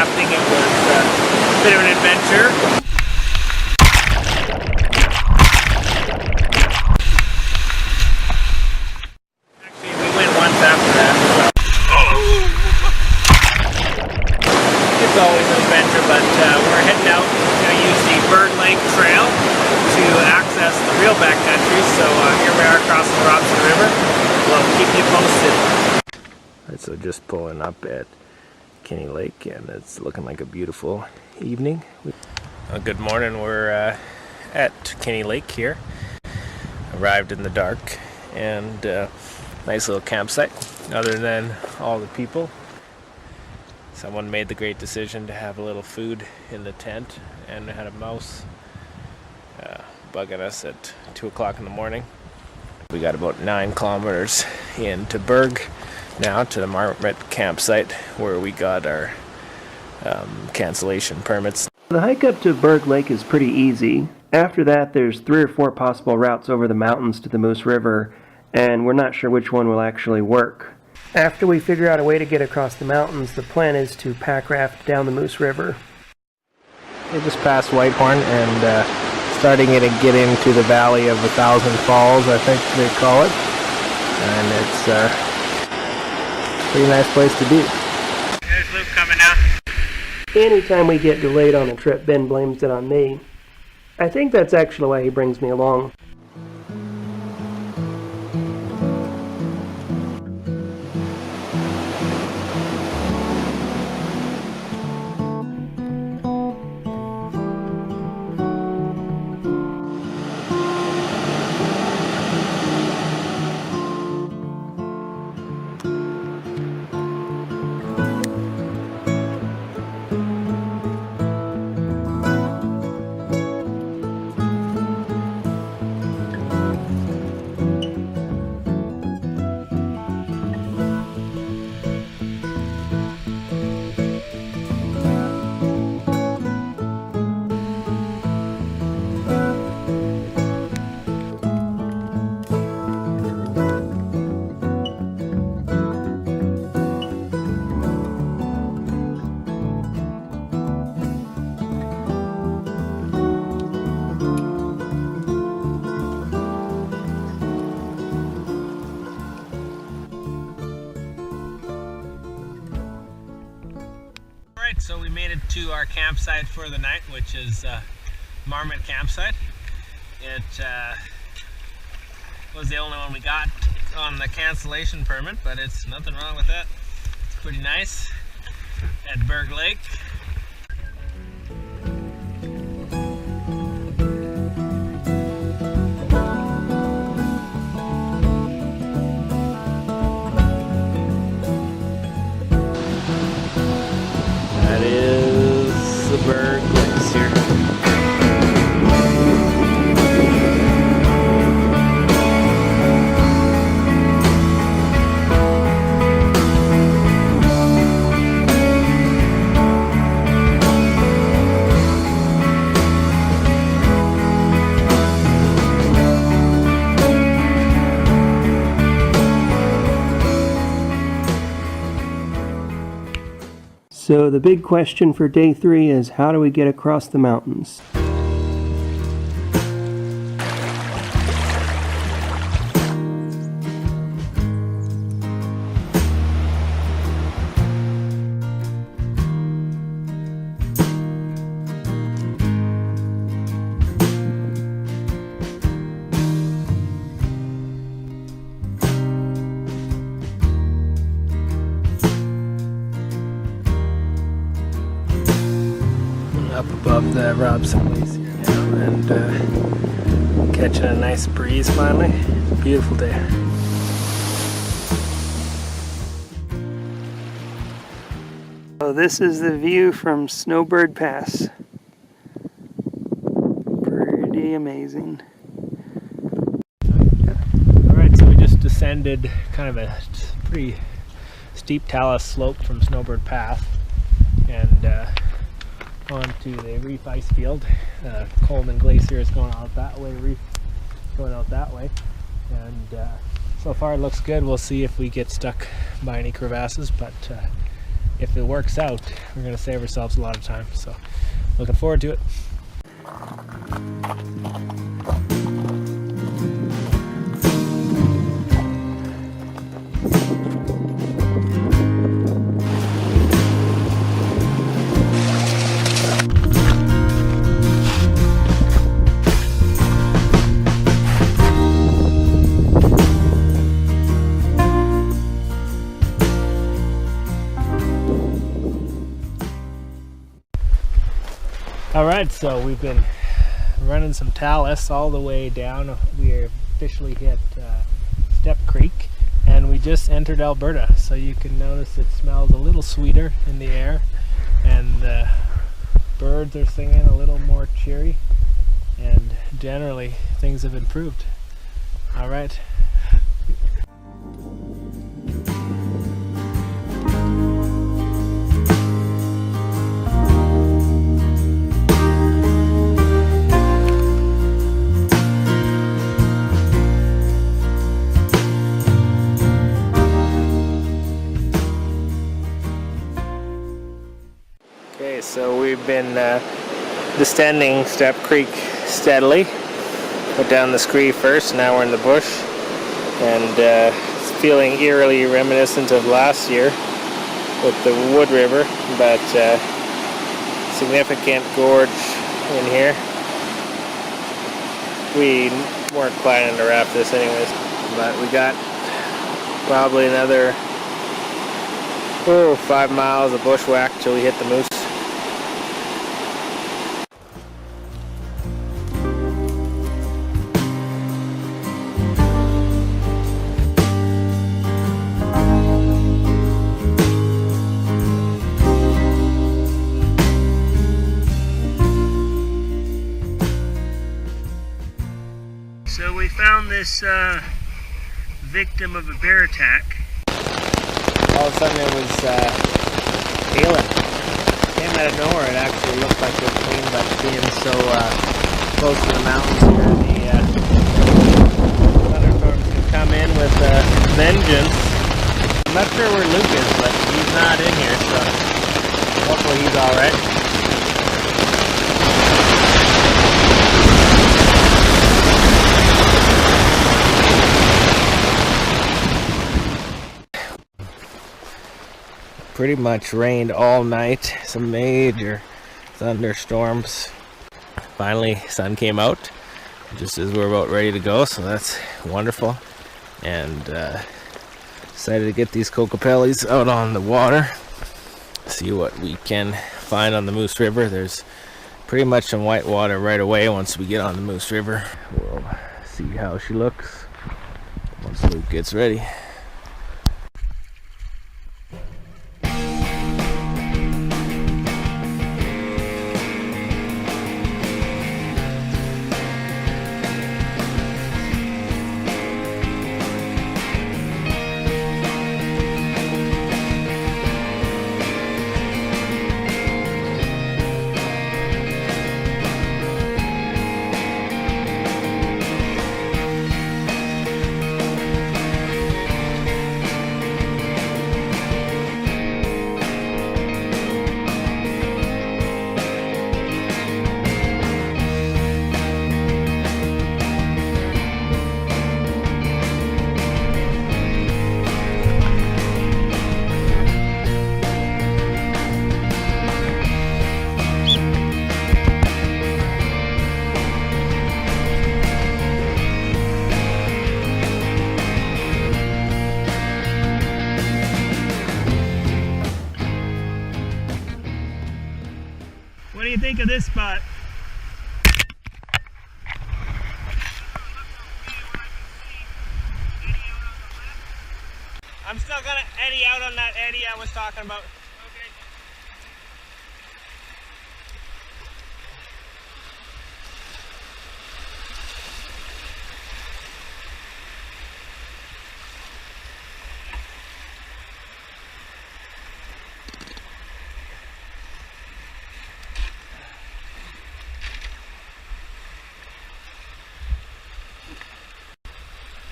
rafting. It was a bit of an adventure. Actually, we went once after that. It's always an adventure, but we're heading out. We're going to use the Berg Lake Trail to access the real backcountry. So here we are crossing the Robson River. We'll keep you posted. Alright, so just pulling up at Kenny Lake, and it's looking like a beautiful evening. Good morning. We're at Kenny Lake here. Arrived in the dark, and nice little campsite. Other than all the people, someone made the great decision to have a little food in the tent, and had a mouse bugging us at 2 o'clock in the morning. We got about 9 kilometers into Berg now, to the Marmot campsite where we got our cancellation permits. The hike up to Berg Lake is pretty easy. After that, there's 3 or 4 possible routes over the mountains to the Moose River, and we're not sure which one will actually work. After we figure out a way to get across the mountains, the plan is to packraft down the Moose River. We just passed Whitehorn and starting to get into the Valley of 1,000 Falls, I think they call it. And it's a pretty nice place to be. There's Luke coming now. Anytime we get delayed on a trip, Ben blames it on me. I think that's actually why he brings me along. So we made it to our campsite for the night, which is Marmot campsite. It was the only one we got on the cancellation permit, but it's nothing wrong with that. It's pretty nice at Berg Lake. That is the Berg Glacier. So the big question for day 3 is, how do we get across the mountains? Up above the Robson Glacier now, and catching a nice breeze finally. Beautiful day. So this is the view from Snowbird Pass. Pretty amazing. Alright, so we just descended kind of a pretty steep talus slope from Snowbird Pass, and onto the Reef Icefield. Coleman Glacier is going out that way, Reef going out that way, and so far it looks good. We'll see if we get stuck by any crevasses, but if it works out, we're going to save ourselves a lot of time. So looking forward to it. Alright, so we've been running some talus all the way down. We officially hit Steppe Creek, and we just entered Alberta, so you can notice it smells a little sweeter in the air, and the birds are singing a little more cheery, and generally things have improved. Alright. So we've been descending Steppe Creek steadily. Went down the scree first, now we're in the bush, and it's feeling eerily reminiscent of last year with the Wood River, but significant gorge in here. We weren't planning to raft this anyways, but we got probably another 5 miles of bushwhack till we hit the moose. So we found this victim of a bear attack. All of a sudden it was hailing. Came out of nowhere. It actually looked like it was clean, but being so close to the mountains here, the thunderstorms can come in with vengeance. I'm not sure where Luke is, but he's not in here, so hopefully he's alright. Pretty much rained all night, some major thunderstorms. Finally, sun came out just as we're about ready to go, so that's wonderful. And decided to get these Kokopellis out on the water, see what we can find on the Moose River. There's pretty much some white water right away once we get on the Moose River. We'll see how she looks once Luke gets ready. What do you think of this spot? I'm still gonna eddy out on that eddy I was talking about.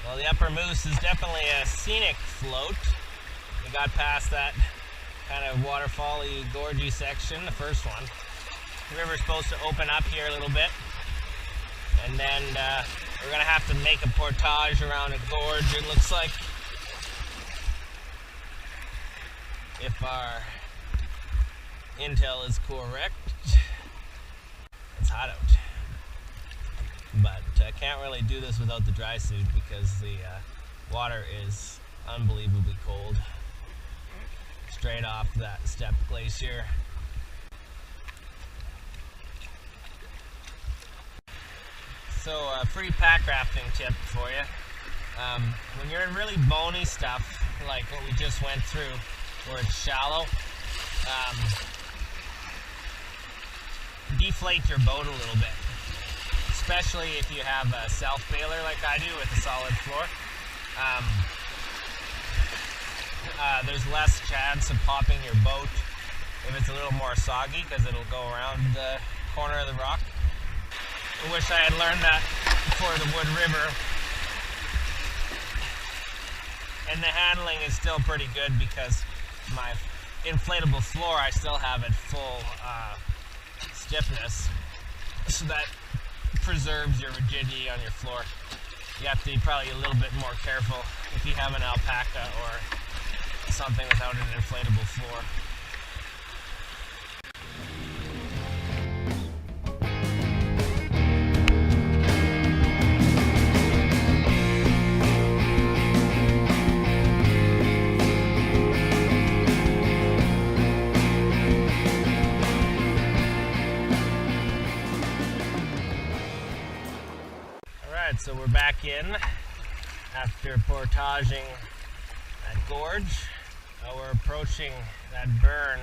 Well, the upper moose is definitely a scenic float. We got past that kind of waterfall-y, gorgy section, the first one. The river's supposed to open up here a little bit, and then we're gonna have to make a portage around a gorge, it looks like, if our intel is correct. It's hot out, but I can't really do this without the dry suit because the water is unbelievably cold, straight off that Steppe Glacier. So a free pack rafting tip for you. When you're in really bony stuff, like what we just went through, where it's shallow, deflate your boat a little bit. Especially if you have a self-bailer like I do with a solid floor. There's less chance of popping your boat if it's a little more soggy, because it'll go around the corner of the rock. I wish I had learned that for the Wood River. And the handling is still pretty good because my inflatable floor, I still have it full stiffness, so that preserves your rigidity on your floor. You have to be probably a little bit more careful if you have an alpaca or something without an inflatable floor. So we're back in after portaging that gorge. We're approaching that burn.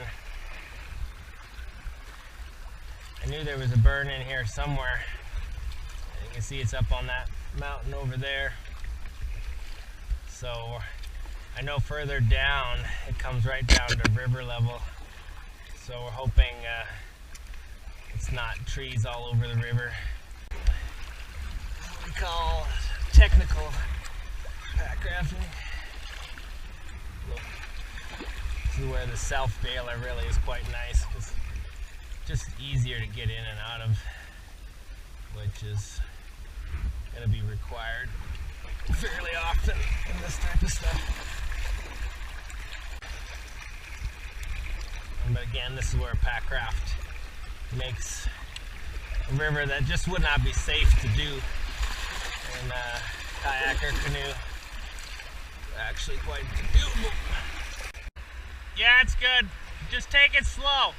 I knew there was a burn in here somewhere. You can see it's up on that mountain over there. So I know further down it comes right down to river level. So we're hoping it's not trees all over the river. Call technical packrafting. This is where the self-bailer really is quite nice. It's just easier to get in and out of, which is going to be required fairly often in this type of stuff. But again, this is where Packraft makes a river that just would not be safe to do in kayak or canoe actually quite doable. Yeah, it's good. Just take it slow.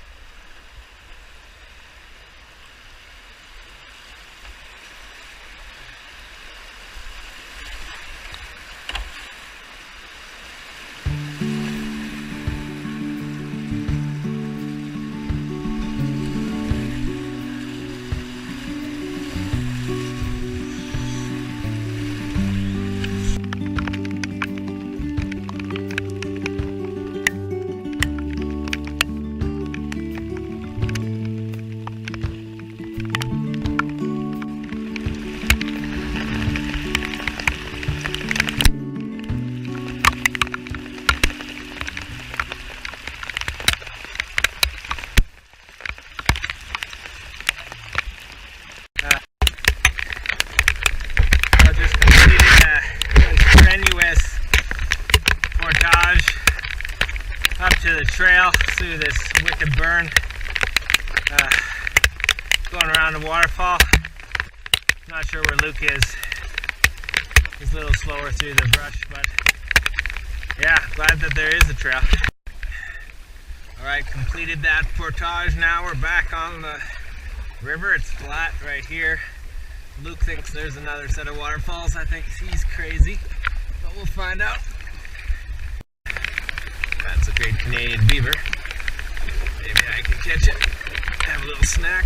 The trail through this wicked burn, going around the waterfall. Not sure where Luke is. He's a little slower through the brush, but yeah, glad that there is a trail. Alright, completed that portage. Now we're back on the river. It's flat right here. Luke thinks there's another set of waterfalls. I think he's crazy, but we'll find out. That's a great Canadian beaver. Maybe I can catch it. Have a little snack.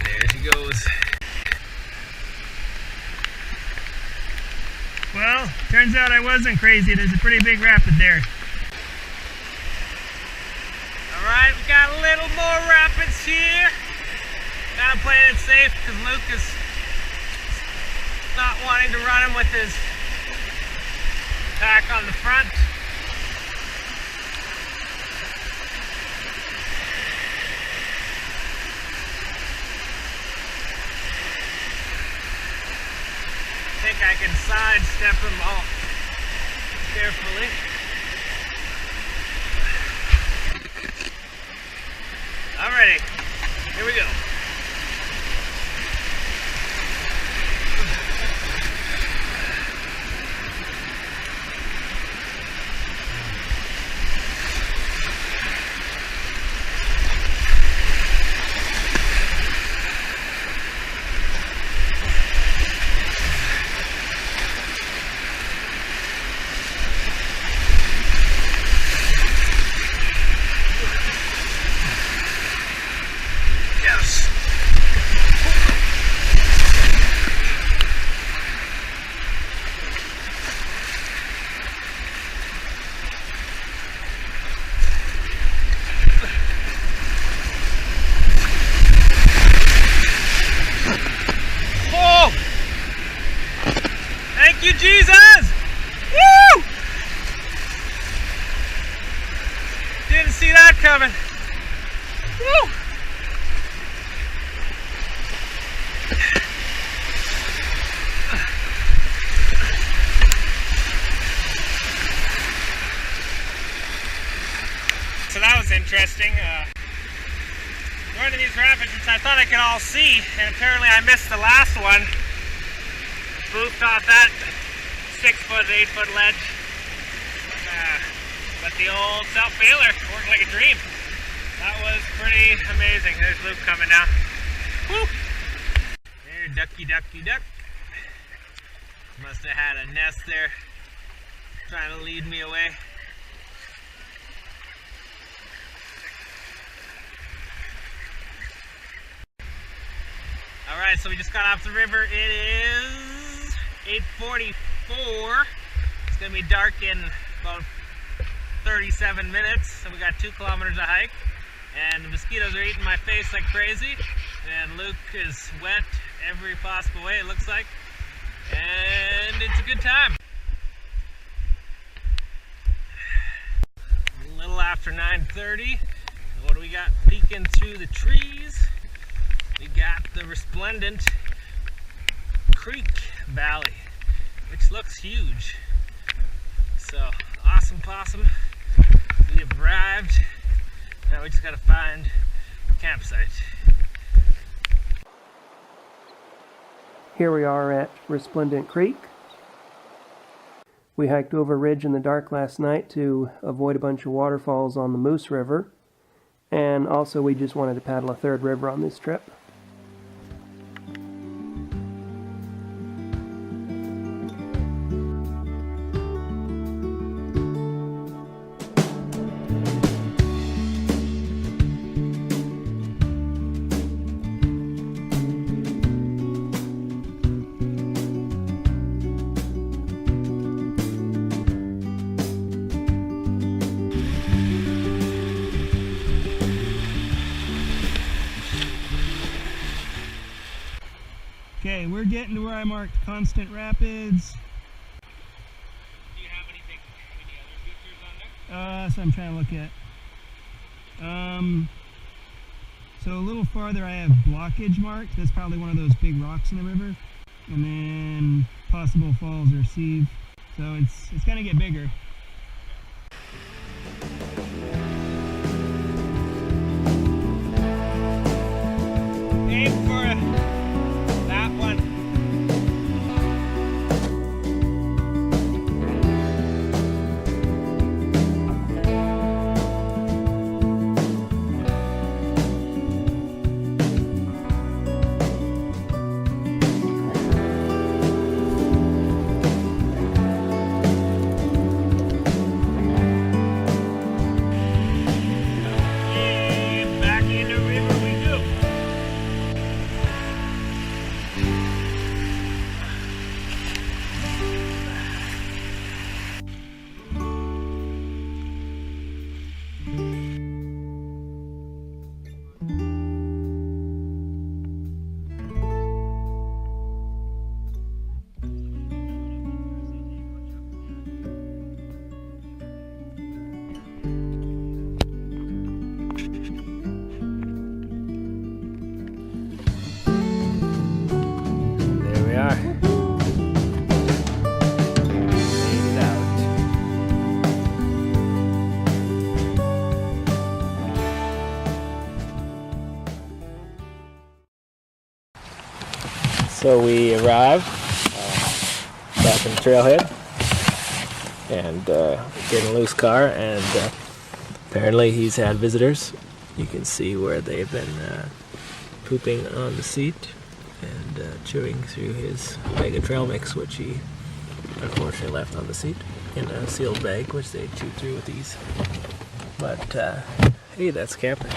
There she goes. Well, turns out I wasn't crazy. There's a pretty big rapid there. Alright, we got a little more rapids here. Kind of playing it safe because Luke is not wanting to run him with his pack on the front. I think I can sidestep them all carefully. Alrighty, here we go. Thank you, Jesus! Woo! Didn't see that coming. Woo! So that was interesting. Running these rapids, which I thought I could all see, and apparently I missed the last one. Spoofed off that 6-foot, 8-foot ledge. But the old self-bailer worked like a dream. That was pretty amazing. There's Luke coming now. Woo! There, ducky, ducky, duck. Must have had a nest there trying to lead me away. Alright, so we just got off the river. It is 8:44. It's going to be dark in about 37 minutes. So we got 2 kilometers of hike. And the mosquitoes are eating my face like crazy. And Luke is wet every possible way, it looks like. And it's a good time. A little after 9:30. What do we got peeking through the trees? We got the Resplendent Creek Valley, which looks huge. So, awesome possum. We have arrived. Now we just gotta find a campsite. Here we are at Resplendent Creek. We hiked over a ridge in the dark last night to avoid a bunch of waterfalls on the Moose River. And also we just wanted to paddle a third river on this trip. Okay, we're getting to where I marked constant rapids. Do you have any other features on there? So I'm trying to look at. So a little farther I have blockage marked. That's probably one of those big rocks in the river. And then possible falls or sieve. So it's gonna get bigger. Aim for that one. So we arrived back in the trailhead and get in a loose car, and apparently he's had visitors. You can see where they've been pooping on the seat and chewing through his bag of trail mix, which he unfortunately left on the seat in a sealed bag, which they chewed through with ease. But hey, that's camping.